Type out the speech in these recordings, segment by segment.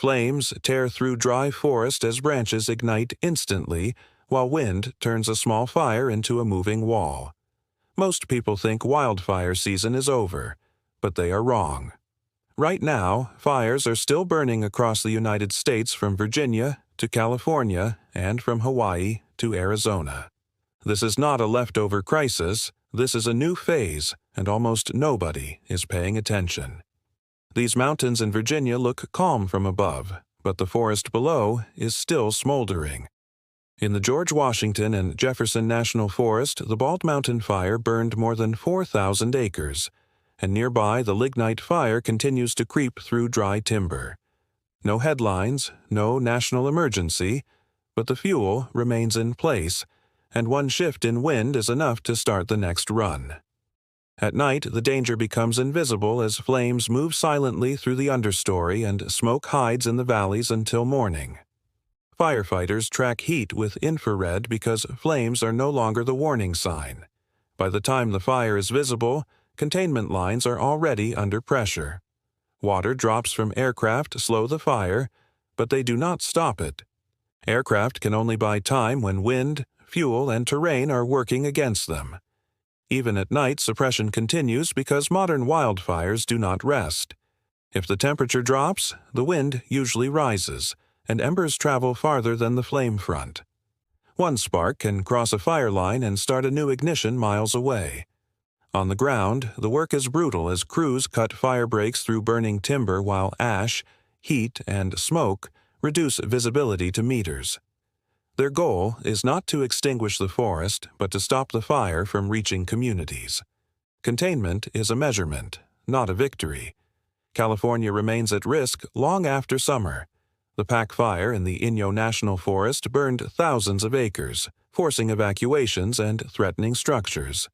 Flames tear through dry forest as branches ignite instantly, while wind turns a small fire into a moving wall. Most people think wildfire season is over, but they are wrong. Right now, fires are still burning across the United States from Virginia to California and from Hawaii to Arizona. This is not a leftover crisis, this is a new phase, and almost nobody is paying attention. These mountains in Virginia look calm from above, but the forest below is still smoldering. In the George Washington and Jefferson National Forest, the Bald Mountain Fire burned more than 4,000 acres, and nearby the Lignite fire continues to creep through dry timber. No headlines, no national emergency, but the fuel remains in place, and one shift in wind is enough to start the next run. At night, the danger becomes invisible as flames move silently through the understory and smoke hides in the valleys until morning. Firefighters track heat with infrared because flames are no longer the warning sign. By the time the fire is visible, containment lines are already under pressure. Water drops from aircraft slow the fire, but they do not stop it. Aircraft can only buy time when wind, fuel, and terrain are working against them. Even at night, suppression continues because modern wildfires do not rest. If the temperature drops, the wind usually rises, and embers travel farther than the flame front. One spark can cross a fire line and start a new ignition miles away. On the ground, the work is brutal as crews cut fire breaks through burning timber while ash, heat, and smoke reduce visibility to meters. Their goal is not to extinguish the forest, but to stop the fire from reaching communities. Containment is a measurement, not a victory. California remains at risk long after summer. The Pac Fire in the Inyo National Forest burned thousands of acres, forcing evacuations and threatening structures.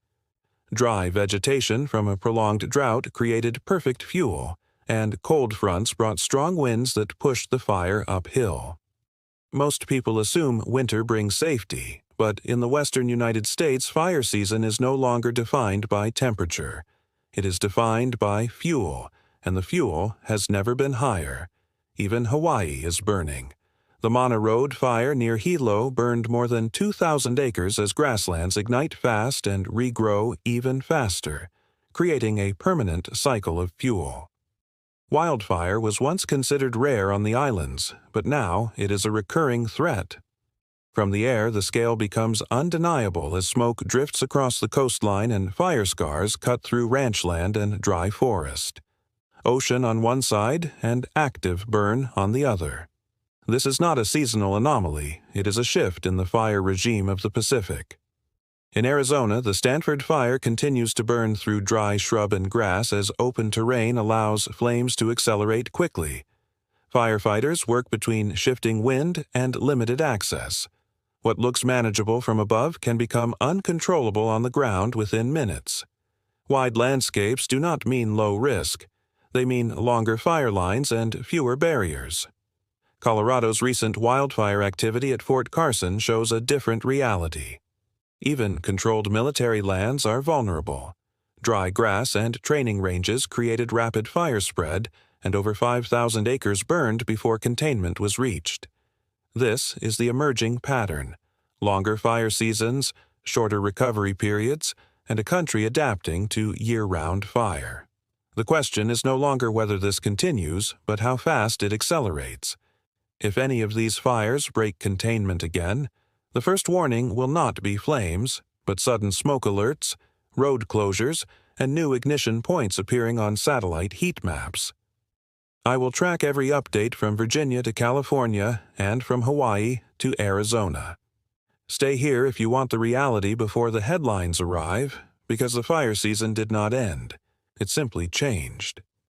Dry vegetation from a prolonged drought created perfect fuel, and cold fronts brought strong winds that pushed the fire uphill. Most people assume winter brings safety, but in the western United States, fire season is no longer defined by temperature. It is defined by fuel, and the fuel has never been higher. Even Hawaii is burning. The Mana Road fire near Hilo burned more than 2,000 acres as grasslands ignite fast and regrow even faster, creating a permanent cycle of fuel. Wildfire was once considered rare on the islands, but now it is a recurring threat. From the air, the scale becomes undeniable as smoke drifts across the coastline and fire scars cut through ranch land and dry forest. Ocean on one side and active burn on the other. This is not a seasonal anomaly, it is a shift in the fire regime of the Pacific. In Arizona, the Stanford fire continues to burn through dry shrub and grass as open terrain allows flames to accelerate quickly. Firefighters work between shifting wind and limited access. What looks manageable from above can become uncontrollable on the ground within minutes. Wide landscapes do not mean low risk. They mean longer fire lines and fewer barriers. Colorado's recent wildfire activity at Fort Carson shows a different reality. Even controlled military lands are vulnerable. Dry grass and training ranges created rapid fire spread, and over 5,000 acres burned before containment was reached. This is the emerging pattern: longer fire seasons, shorter recovery periods, and a country adapting to year-round fire. The question is no longer whether this continues, but how fast it accelerates. If any of these fires break containment again, the first warning will not be flames, but sudden smoke alerts, road closures, and new ignition points appearing on satellite heat maps. I will track every update from Virginia to California and from Hawaii to Arizona. Stay here if you want the reality before the headlines arrive, because the fire season did not end. It simply changed.